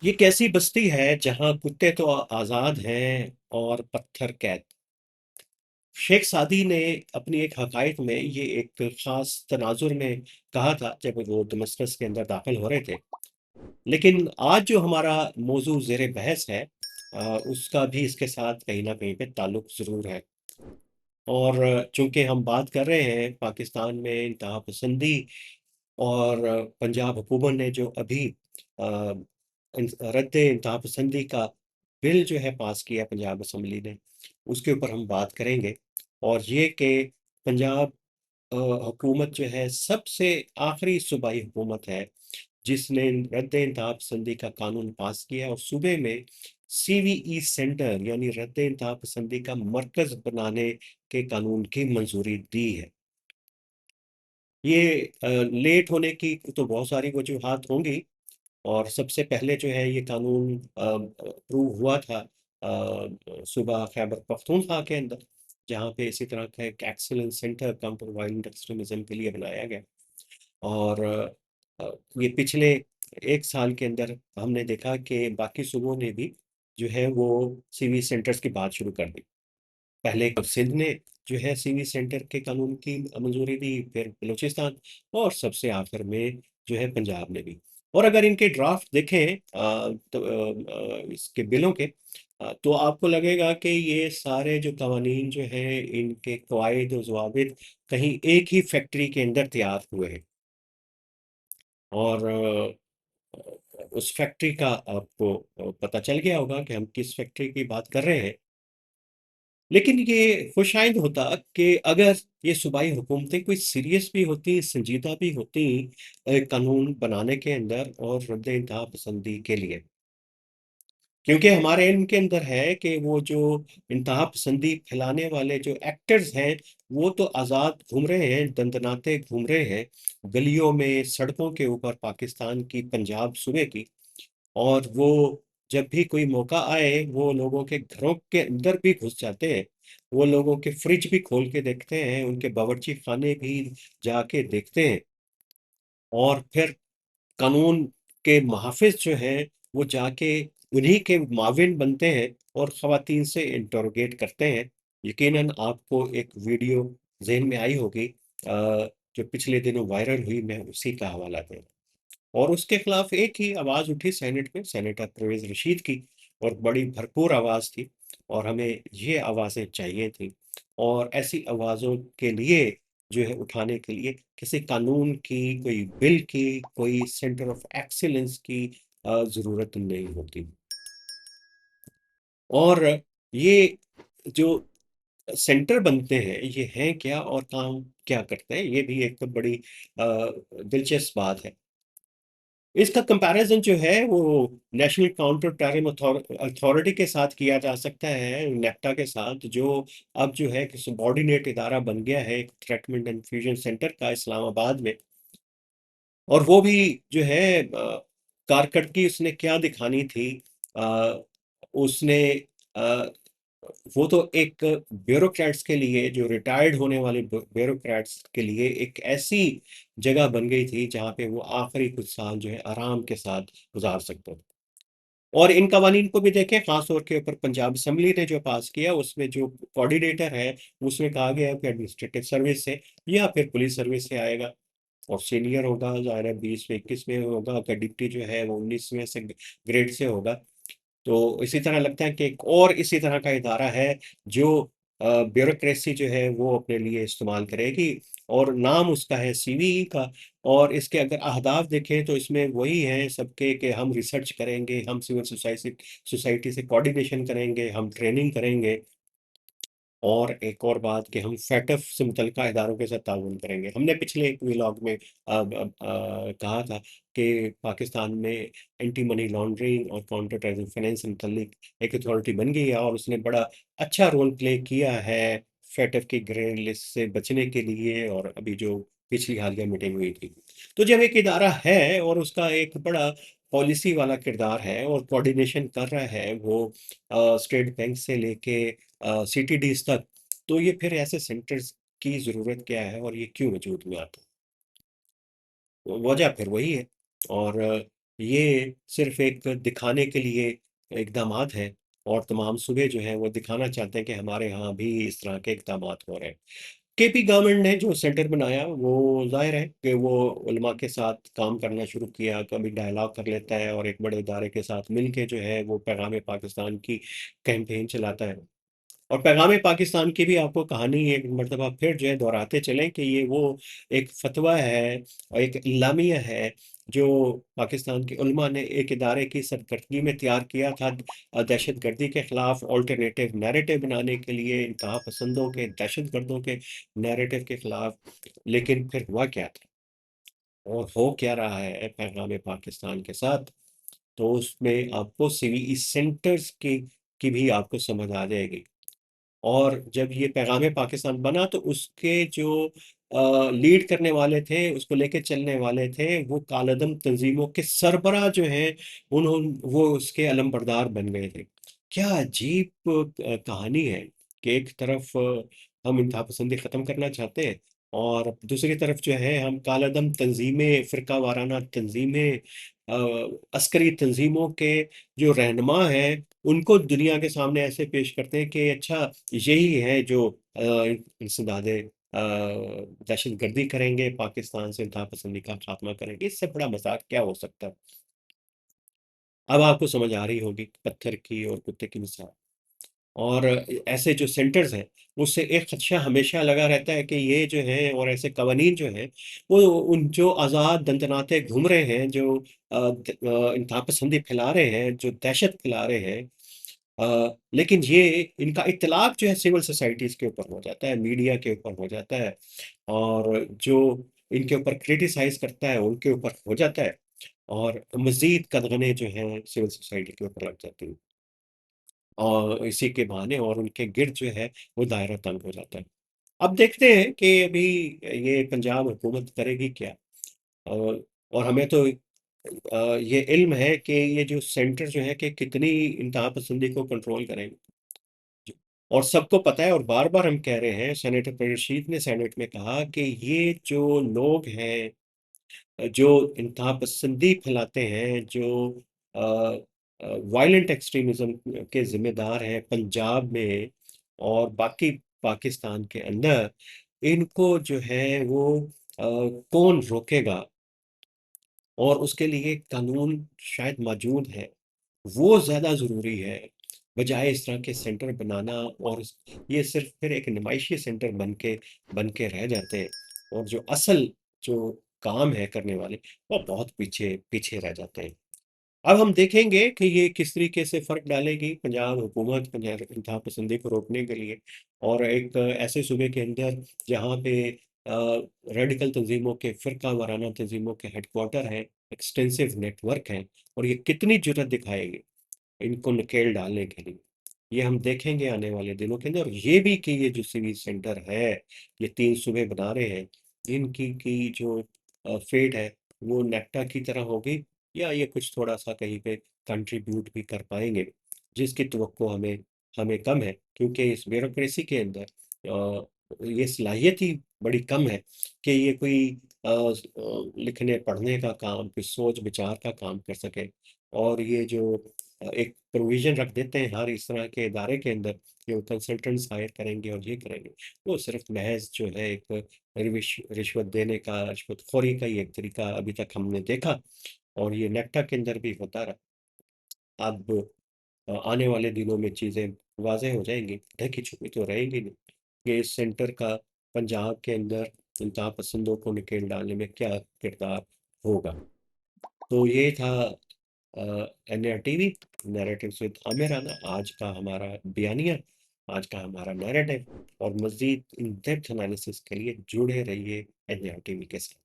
ये कैसी बस्ती है जहां कुत्ते तो आजाद हैं और पत्थर कैद। शेख सादी ने अपनी एक हकायत में ये एक खास तनाजुर में कहा था जब वो दमस्कस के अंदर दाखिल हो रहे थे। लेकिन आज जो हमारा मौजू जेर बहस है, उसका भी इसके साथ कहीं ना कहीं पे ताल्लुक जरूर है। और चूंकि हम बात कर रहे हैं पाकिस्तान में इंतहा पसंदी और पंजाब हुकूमत ने जो अभी रद्द इंतहा पसंदी का बिल जो है पास किया पंजाब असम्बली ने, उसके ऊपर हम बात करेंगे। और ये कि पंजाब हुकूमत जो है सबसे आखिरी सूबाई हुकूमत है जिसने रद्द इंतहा पसंदी का कानून पास किया और सूबे में सीवीई सेंटर यानी रद्द इंतहा पसंदी का मरकज बनाने के कानून की मंजूरी दी है। ये लेट होने की तो बहुत सारी वजूहात होंगी। और सबसे पहले जो है ये कानून अप्रूव हुआ था सूबा खैबर पख्तूनख्वा के अंदर, जहाँ पे इसी तरह का एक excellence centre counter violent extremism के लिए बनाया गया। और ये पिछले एक साल के अंदर हमने देखा कि बाकी सूबों ने भी जो है वो सीवी सेंटर्स की बात शुरू कर दी। पहले सिंध ने जो है सीवी सेंटर के कानून की मंजूरी दी, फिर बलूचिस्तान, और सबसे आखिर में जो है पंजाब ने भी। और अगर इनके ड्राफ्ट देखें तो इसके बिलों के, तो आपको लगेगा कि ये सारे जो कवानीन जो हैं इनके कवायद और ज़वाबित कहीं एक ही फैक्ट्री के अंदर तैयार हुए हैं। और उस फैक्ट्री का आपको पता चल गया होगा कि हम किस फैक्ट्री की बात कर रहे हैं। लेकिन ये खुशाइंद होता कि अगर ये सूबाई हुकूमतें कोई सीरियस भी होती, संजीदा भी होती कानून बनाने के अंदर और रद्द इंतहा पसंदी के लिए। क्योंकि हमारे इल्म के अंदर है कि वो जो इंतहा पसंदी फैलाने वाले जो एक्टर्स हैं, वो तो आज़ाद घूम रहे हैं, दंदनाते घूम रहे हैं गलियों में, सड़कों के ऊपर पाकिस्तान की, पंजाब सूबे की। और वो जब भी कोई मौका आए, वो लोगों के घरों के अंदर भी घुस जाते हैं। वो लोगों के फ्रिज भी खोल के देखते हैं, उनके बावर्ची खाने भी जाके देखते हैं। और फिर कानून के मुहाफ़िज़ जो हैं, वो जाके उन्हीं के माविन बनते हैं और ख़वातीन से इंटरोगेट करते हैं। यकीनन आपको एक वीडियो ज़हन में आई होगी, जो पिछले दिनों वायरल हुई, मैं उसी का हवाला दूँ। और उसके खिलाफ एक ही आवाज़ उठी सेनेट में, सेनेटर परवेज़ रशीद की, और बड़ी भरपूर आवाज़ थी। और हमें ये आवाज़ें चाहिए थी। और ऐसी आवाज़ों के लिए जो है उठाने के लिए किसी कानून की, कोई बिल की, कोई सेंटर ऑफ एक्सीलेंस की ज़रूरत नहीं होती। और ये जो सेंटर बनते हैं, ये हैं क्या और काम क्या करते हैं? ये भी एक तो बड़ी दिलचस्प बात है। इसका कंपैरिज़न जो है वो नेशनल काउंटर टेररिज्म अथॉरिटी के साथ किया जा सकता है, नेप्टा के साथ, जो अब जो है कि सबॉर्डिनेट इदारा बन गया है एक थ्रेटमेंट एंड फ्यूजन सेंटर का इस्लामाबाद में। और वो भी जो है कारकर्दगी उसने क्या दिखानी थी। अ, उसने अ, वो तो एक ब्यूरोक्रेट्स के लिए, जो रिटायर्ड होने वाले ब्यूरोक्रेट्स के लिए एक ऐसी जगह बन गई थी जहाँ पे वो आखिरी कुछ साल जो है आराम के साथ गुजार सकते थे। और इन कवानीन को भी देखें, खास तौर के ऊपर पंजाब असम्बली ने जो पास किया, उसमें जो कोऑर्डिनेटर है, उसमें कहा गया है कि एडमिनिस्ट्रेटिव सर्विस से या फिर पुलिस सर्विस से आएगा। और सीनियर होगा, ज़ाहिर है 20 में 21 में होगा, अगर डिप्टी जो है वो 19वें से ग्रेड से होगा। तो इसी तरह लगता है कि एक और इसी तरह का इदारा है जो ब्यूरोक्रेसी जो है वो अपने लिए इस्तेमाल करेगी। और नाम उसका है सीवीई का। और इसके अगर अहदाफ देखें तो इसमें वही हैं सबके, कि हम रिसर्च करेंगे, हम सिविल सोसाइटी सोसाइटी से कोऑर्डिनेशन करेंगे, हम ट्रेनिंग करेंगे। और एक और बात कि हम फैटफ से मुतल्लिका इदारों के साथ ताउन करेंगे। हमने पिछले एक व्लॉग में कहा था कि पाकिस्तान में एंटी मनी लॉन्ड्रिंग और काउंटर टेररिज्म फाइनेंस से मुतल्लिक एक अथॉरिटी बन गई है, और उसने बड़ा अच्छा रोल प्ले किया है फैटफ की ग्रे लिस्ट से बचने के लिए, और अभी जो पिछली हालिया मीटिंग हुई थी। तो जब एक इदारा है और उसका एक बड़ा पॉलिसी वाला किरदार है और कोऑर्डिनेशन कर रहा है वो स्टेट बैंक से लेके सीटीडीज़ तक, तो ये फिर ऐसे सेंटर्स की ज़रूरत क्या है और ये क्यों वजूद में आता है? वजह फिर वही है। और ये सिर्फ एक दिखाने के लिए इकदामात हैं, और तमाम सूबे जो हैं वो दिखाना चाहते हैं कि हमारे यहाँ भी इस तरह के इकदामात हो रहे हैं। केपी गवर्नमेंट ने जो सेंटर बनाया वो ज़ाहिर है कि वो उलमा के साथ काम करना शुरू किया, कभी डायलॉग कर लेता है और एक बड़े इदारे के साथ मिल के जो है वो पैगाम पाकिस्तान की कैंपेन चलाता है। और पैगाम पाकिस्तान की भी आपको कहानी एक मर्तबा फिर जो है दोहराते चलें कि ये वो एक फतवा है और एक इल्लामिया है जो पाकिस्तान के उलमा ने एक इदारे की सरकर्दगी में तैयार किया था, दहशतगर्दी के खिलाफ ऑल्टरनेटिव नैरेटिव बनाने के लिए, इंतहा पसंदों के, दहशतगर्दों के नैरेटिव के खिलाफ। लेकिन फिर हुआ क्या था और हो क्या रहा है पैगाम पाकिस्तान के साथ, तो उसमें आपको सीवीई सेंटर्स की भी आपको समझ आ जाएगी। और जब ये पैगाम पाकिस्तान बना तो उसके जो लीड करने वाले थे, उसको लेके चलने वाले थे, वो कालादम तंजीमों के सरबराह जो हैं, वो उसके अलमबरदार बन गए थे। क्या अजीब कहानी है कि एक तरफ हम इंतहा पसंदी ख़त्म करना चाहते हैं और दूसरी तरफ जो है हम कालादम तंजीमें, फ़िरका वाराना तंजीमें, अस्करी तंजीमों के जो रहनुमा हैं, उनको दुनिया के सामने ऐसे पेश करते हैं कि अच्छा यही है जो इंसदादे दहशतगर्दी करेंगे, पाकिस्तान से इंतहा-पसंदी का खात्मा करेंगे। इससे बड़ा मज़ाक क्या हो सकता है? अब आपको समझ आ रही होगी पत्थर की और कुत्ते की मिसाल। और ऐसे जो सेंटर्स हैं, उससे एक खदशा हमेशा लगा रहता है कि ये जो हैं और ऐसे कवानीन जो हैं, वो उन जो आज़ाद दंदनाते घूम रहे हैं, जो इंतहा-पसंदी फैला रहे हैं, जो दहशत फैला रहे हैं, लेकिन ये इनका इत्तलाक जो है सिविल सोसाइटीज़ के ऊपर हो जाता है, मीडिया के ऊपर हो जाता है, और जो इनके ऊपर क्रिटिसाइज़ करता है, उनके ऊपर हो जाता है, और मज़ीद कदगने जो हैं सिविल सोसाइटी के ऊपर लग जाती हैं। और इसी के बहाने और उनके गिर्द जो है वो दायरा तंग हो जाता है। अब देखते हैं कि अभी ये पंजाब हुकूमत करेगी क्या? और हमें तो ये इल्म है कि ये जो सेंटर जो है कि कितनी इंतहा पसंदी को कंट्रोल करेंगे। जी। और सबको पता है और बार-बार हम कह रहे हैं, सेनेटर रशीद ने सेनेट में कहा कि ये जो लोग हैं, जो इंतहा पसंदी फैलाते हैं, जो वायलेंट एक्सट्रीमिज़्म के ज़िम्मेदार हैं पंजाब में और बाकी पाकिस्तान के अंदर, इनको जो है वो कौन रोकेगा? और उसके लिए कानून शायद मौजूद है, वो ज़्यादा ज़रूरी है, बजाए इस तरह के सेंटर बनाना। और ये सिर्फ़ फिर एक नुमाइशी सेंटर बन के रह जाते हैं, और जो असल जो काम है करने वाले, वो बहुत पीछे पीछे रह जाते हैं। अब हम देखेंगे कि ये किस तरीके से फ़र्क डालेगी पंजाब हुकूमत पंजाब इंतहा पसंदी को रोकने के लिए, और एक ऐसे सूबे के अंदर जहाँ पे रेडिकल तंज़ीमों के, फ़िरका वाराना तंज़ीमों के हेडक्वार्टर हैं, एक्सटेंसिव नेटवर्क हैं, और ये कितनी जुर्रत दिखाएगी इनको नकेल डालने के लिए। ये हम देखेंगे आने वाले दिनों के अंदर, और ये भी कि ये जो सिविल सेंटर है, ये 3 सूबे बना रहे हैं, इनकी की जो फ़ेट है, वो नेक्टा की तरह होगी, या ये कुछ थोड़ा-सा कहीं पे कंट्रीब्यूट भी कर पाएँगे, जिसकी तवक्को हमें हमें कम है, क्योंकि इस ब्यूरोक्रेसी के अंदर ये सलाहियत ही बड़ी कम है कि ये कोई लिखने-पढ़ने का काम, कोई सोच-विचार का काम कर सके। और ये जो एक प्रोविज़न रख देते हैं हर इस तरह के इदारे के अंदर कि वो कंसल्टेंट्स हायर करेंगे और ये करेंगे, वो सिर्फ़ महज़ जो है एक रिश्वत देने का, रिश्वतखोरी का ही एक तरीका अभी तक हमने देखा, और ये नेक्टा के अंदर भी होता रहा। अब आने वाले दिनों में चीज़ें वाज़ेह हो जाएँगी, ढकी-छुपी तो रहेंगी नहीं, कि इस सेंटर का पंजाब के अंदर इंतहा पसंदों को नकेल डालने में क्या किरदार होगा। तो ये था एनआरटीवी नैरेटिव्स विद आमिर राना, आज का हमारा बयानिया, आज का हमारा नैरेटिव। और मज़ीद इन डेप्थ एनालिसिस के लिए जुड़े रहिए एनआरटीवी के साथ।